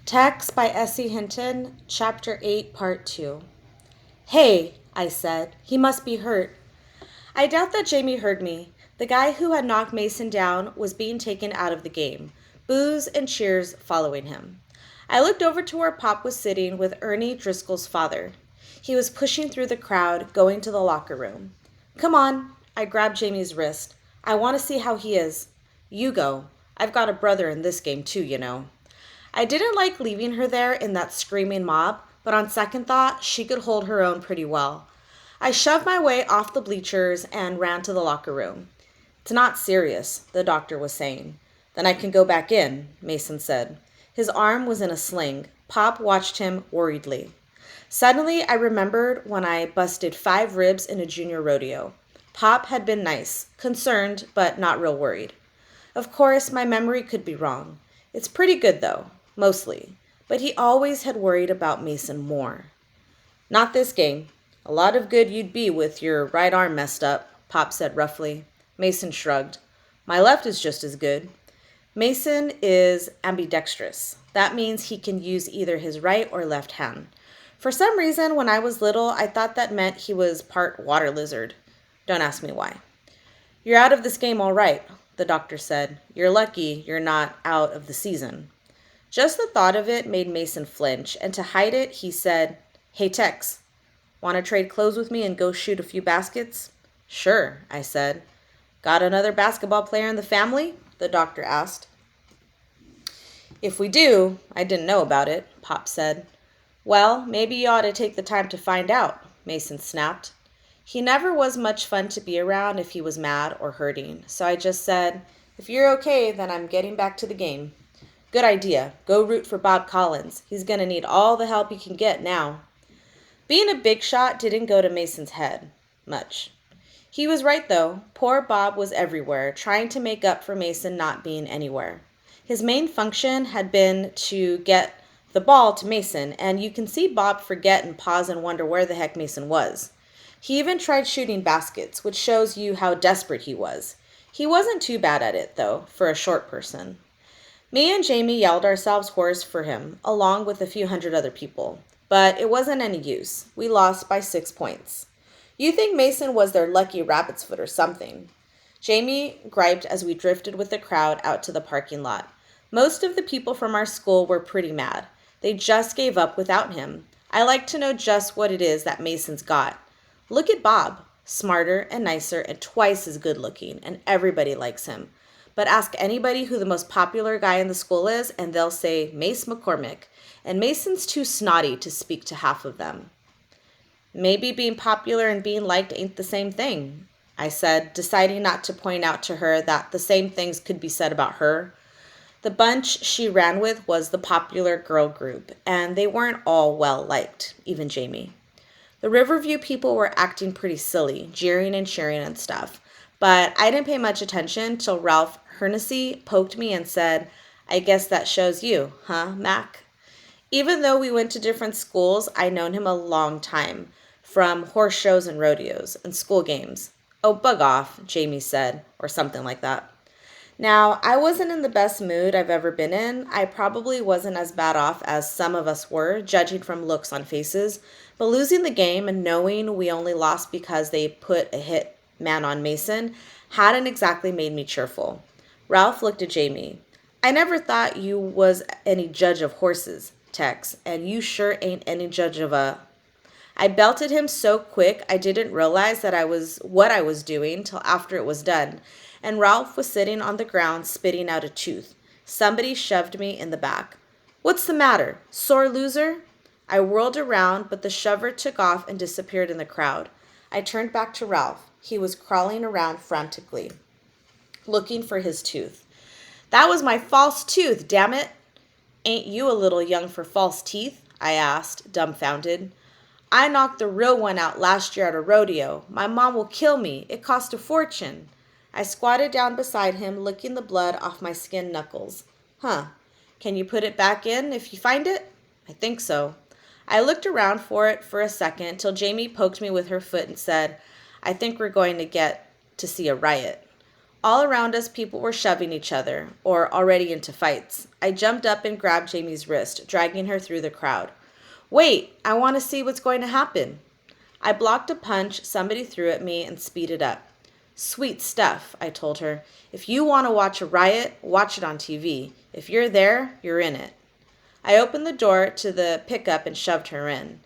Text by Hinton, Chapter 8, Part 2. Hey, I said. He must be hurt. I doubt that Jamie heard me. The guy who had knocked Mason down was being taken out of the game, boos and cheers following him. I looked over to where Pop was sitting with Ernie Driscoll's father. He was pushing through the crowd, going to the locker room. Come on, I grabbed Jamie's wrist. I want to see how he is. You go. I've got a brother in this game too, you know. I didn't like leaving her there in that screaming mob, but on second thought, she could hold her own pretty well. I shoved my way off the bleachers and ran to the locker room. It's not serious, the doctor was saying. Then I can go back in, Mason said. His arm was in a sling. Pop watched him worriedly. Suddenly, I remembered when I busted 5 ribs in a junior rodeo. Pop had been nice, concerned, but not real worried. Of course, my memory could be wrong. It's pretty good, though, mostly. But he always had worried about Mason more. Not this game. A lot of good you'd be with your right arm messed up, Pop said roughly. Mason shrugged. My left is just as good. Mason is ambidextrous. That means he can use either his right or left hand. For some reason, when I was little, I thought that meant he was part water lizard. Don't ask me why. You're out of this game all right, the doctor said. You're lucky you're not out of the season. Just the thought of it made Mason flinch, and to hide it, he said, Hey, Tex, want to trade clothes with me and go shoot a few baskets? Sure, I said. Got another basketball player in the family? The doctor asked. If we do, I didn't know about it, Pop said. Well, maybe you ought to take the time to find out, Mason snapped. He never was much fun to be around if he was mad or hurting, so I just said, If you're okay, then I'm getting back to the game. Good idea. Go root for Bob Collins. He's going to need all the help he can get now. Being a big shot didn't go to Mason's head much. He was right, though. Poor Bob was everywhere, trying to make up for Mason not being anywhere. His main function had been to get the ball to Mason, and you can see Bob forget and pause and wonder where the heck Mason was. He even tried shooting baskets, which shows you how desperate he was. He wasn't too bad at it, though, for a short person. Me and Jamie yelled ourselves hoarse for him, along with a few hundred other people. But it wasn't any use. We lost by 6 points. You think Mason was their lucky rabbit's foot or something. Jamie griped as we drifted with the crowd out to the parking lot. Most of the people from our school were pretty mad. They just gave up without him. I like to know just what it is that Mason's got. Look at Bob. Smarter and nicer and twice as good looking, and everybody likes him. But ask anybody who the most popular guy in the school is, and they'll say Mace McCormick. And Mason's too snotty to speak to half of them. Maybe being popular and being liked ain't the same thing, I said, deciding not to point out to her that the same things could be said about her. The bunch she ran with was the popular girl group, and they weren't all well liked, even Jamie. The Riverview people were acting pretty silly, jeering and cheering and stuff. But I didn't pay much attention till Ralph Hernessy poked me and said, I guess that shows you, huh, Mac? Even though we went to different schools, I'd known him a long time, from horse shows and rodeos and school games. Oh, bug off, Jamie said, or something like that. Now, I wasn't in the best mood I've ever been in. I probably wasn't as bad off as some of us were, judging from looks on faces. But losing the game and knowing we only lost because they put a hit man on Mason hadn't exactly made me cheerful. Ralph looked at Jamie. I never thought you was any judge of horses, Tex, and you sure ain't any judge of a... I belted him so quick I didn't realize that what I was doing till after it was done, and Ralph was sitting on the ground spitting out a tooth. Somebody shoved me in the back. What's the matter? Sore loser? I whirled around, but the shover took off and disappeared in the crowd. I turned back to Ralph. He was crawling around frantically, looking for his tooth. That was my false tooth, damn it! Ain't you a little young for false teeth? I asked, dumbfounded. I knocked the real one out last year at a rodeo. My mom will kill me. It cost a fortune. I squatted down beside him, licking the blood off my skinned knuckles. Huh. Can you put it back in if you find it? I think so. I looked around for it for a second till Jamie poked me with her foot and said, I think we're going to get to see a riot. All around us, people were shoving each other, or already into fights. I jumped up and grabbed Jamie's wrist, dragging her through the crowd. Wait, I want to see what's going to happen. I blocked a punch somebody threw at me and speeded up. Sweet stuff, I told her. If you want to watch a riot, watch it on TV. If you're there, you're in it. I opened the door to the pickup and shoved her in.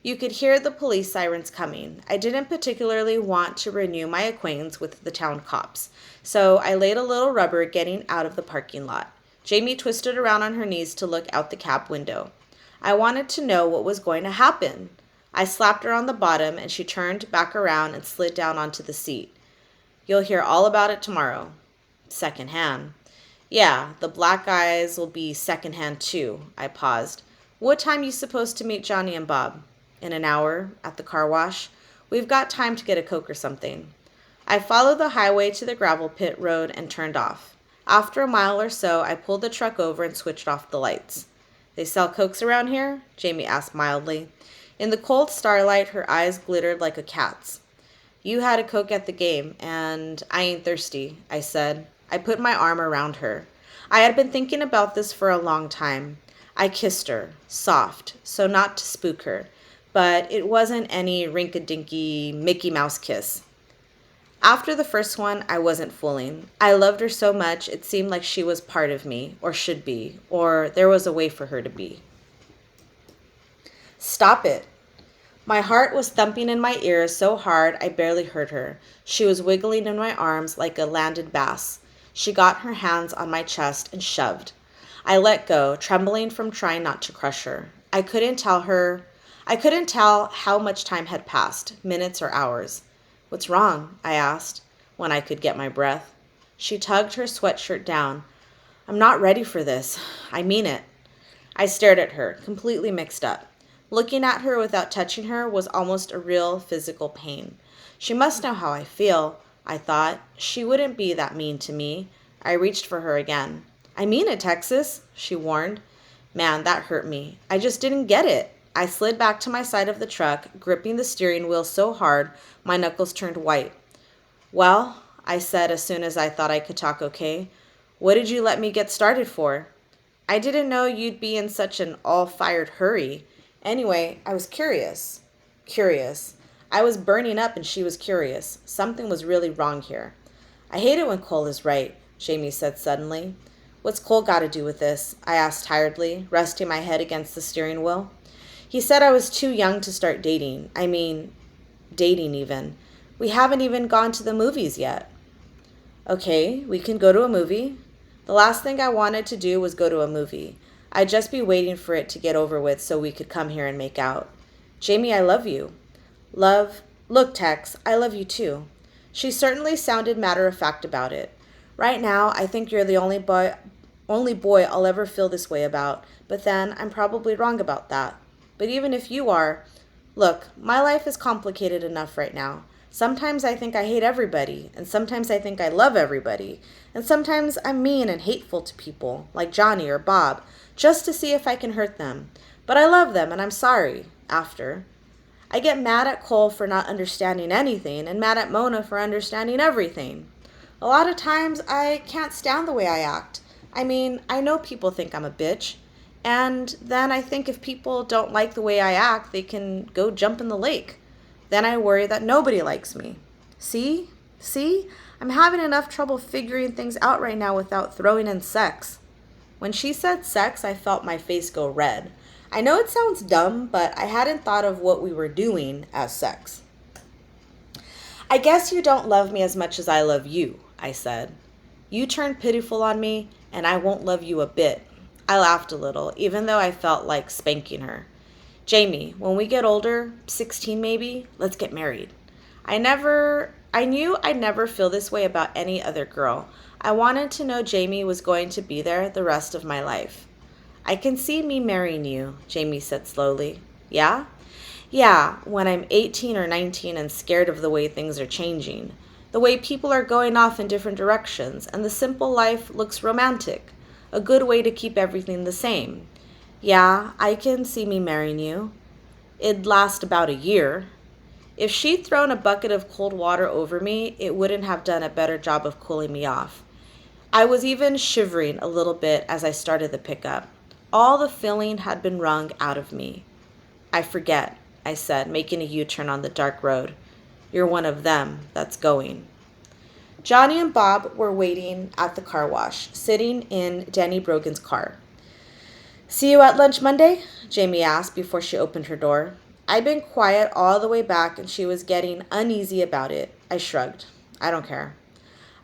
You could hear the police sirens coming. I didn't particularly want to renew my acquaintance with the town cops, so I laid a little rubber getting out of the parking lot. Jamie twisted around on her knees to look out the cab window. I wanted to know what was going to happen. I slapped her on the bottom, and she turned back around and slid down onto the seat. You'll hear all about it tomorrow. Secondhand. Yeah, the black guys will be secondhand too. I paused. What time you supposed to meet Johnny and Bob? In an hour, at the car wash. We've got time to get a Coke or something. I followed the highway to the gravel pit road and turned off. After a mile or so, I pulled the truck over and switched off the lights. They sell Cokes around here? Jamie asked mildly. In the cold starlight, her eyes glittered like a cat's. You had a Coke at the game, and I ain't thirsty, I said. I put my arm around her. I had been thinking about this for a long time. I kissed her, soft, so not to spook her, but it wasn't any rink-a-dinky Mickey Mouse kiss. After the first one, I wasn't fooling. I loved her so much it seemed like she was part of me, or should be, or there was a way for her to be. Stop it. My heart was thumping in my ears so hard I barely heard her. She was wiggling in my arms like a landed bass. She got her hands on my chest and shoved. I let go, trembling from trying not to crush her. I couldn't tell how much time had passed, minutes or hours. What's wrong? I asked, when I could get my breath. She tugged her sweatshirt down. I'm not ready for this. I mean it. I stared at her, completely mixed up. Looking at her without touching her was almost a real physical pain. She must know how I feel, I thought. She wouldn't be that mean to me. I reached for her again. I mean it, Texas, she warned. Man, that hurt me. I just didn't get it. I slid back to my side of the truck, gripping the steering wheel so hard my knuckles turned white. Well, I said as soon as I thought I could talk okay, what did you let me get started for? I didn't know you'd be in such an all-fired hurry. Anyway, I was curious. I was burning up and she was curious. Something was really wrong here. I hate it when Cole is right, Jamie said suddenly. What's Cole got to do with this? I asked tiredly, resting my head against the steering wheel. He said I was too young to start dating. I mean, dating even. We haven't even gone to the movies yet. Okay, we can go to a movie. The last thing I wanted to do was go to a movie. I'd just be waiting for it to get over with so we could come here and make out. Jamie, I love you. Look, Tex, I love you too. She certainly sounded matter-of-fact about it. Right now, I think you're the only boy I'll ever feel this way about, but then I'm probably wrong about that. But even if you are, look, my life is complicated enough right now. Sometimes I think I hate everybody, and sometimes I think I love everybody, and sometimes I'm mean and hateful to people, like Johnny or Bob, just to see if I can hurt them. But I love them, and I'm sorry, after. I get mad at Cole for not understanding anything, and mad at Mona for understanding everything. A lot of times I can't stand the way I act. I mean, I know people think I'm a bitch, and then I think if people don't like the way I act, they can go jump in the lake. Then I worry that nobody likes me. See? I'm having enough trouble figuring things out right now without throwing in sex. When she said sex, I felt my face go red. I know it sounds dumb, but I hadn't thought of what we were doing as sex. I guess you don't love me as much as I love you, I said. You turn pitiful on me, and I won't love you a bit. I laughed a little, even though I felt like spanking her. Jamie, when we get older, 16 maybe, let's get married. I knew I'd never feel this way about any other girl. I wanted to know Jamie was going to be there the rest of my life. I can see me marrying you, Jamie said slowly. Yeah? Yeah, when I'm 18 or 19 and scared of the way things are changing, the way people are going off in different directions, and the simple life looks romantic, a good way to keep everything the same. Yeah, I can see me marrying you. It'd last about a year. If she'd thrown a bucket of cold water over me, it wouldn't have done a better job of cooling me off. I was even shivering a little bit as I started the pickup. All the feeling had been wrung out of me. I forget, I said, making a U-turn on the dark road. You're one of them that's going. Johnny and Bob were waiting at the car wash, sitting in Danny Brogan's car. See you at lunch Monday? Jamie asked before she opened her door. I'd been quiet all the way back and she was getting uneasy about it. I shrugged. I don't care.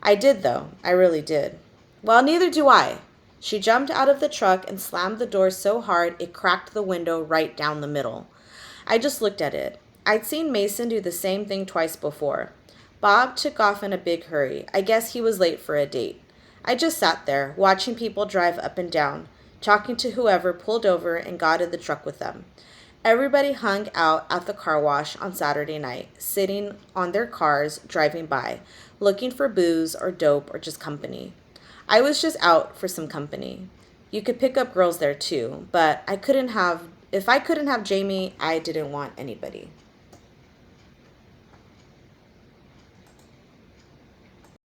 I did, though. I really did. Well, neither do I. She jumped out of the truck and slammed the door so hard it cracked the window right down the middle. I just looked at it. I'd seen Mason do the same thing twice before. Bob took off in a big hurry. I guess he was late for a date. I just sat there, watching people drive up and down, talking to whoever pulled over and got in the truck with them. Everybody hung out at the car wash on Saturday night, sitting on their cars, driving by, looking for booze or dope or just company. I was just out for some company. You could pick up girls there too, but if I couldn't have Jamie, I didn't want anybody.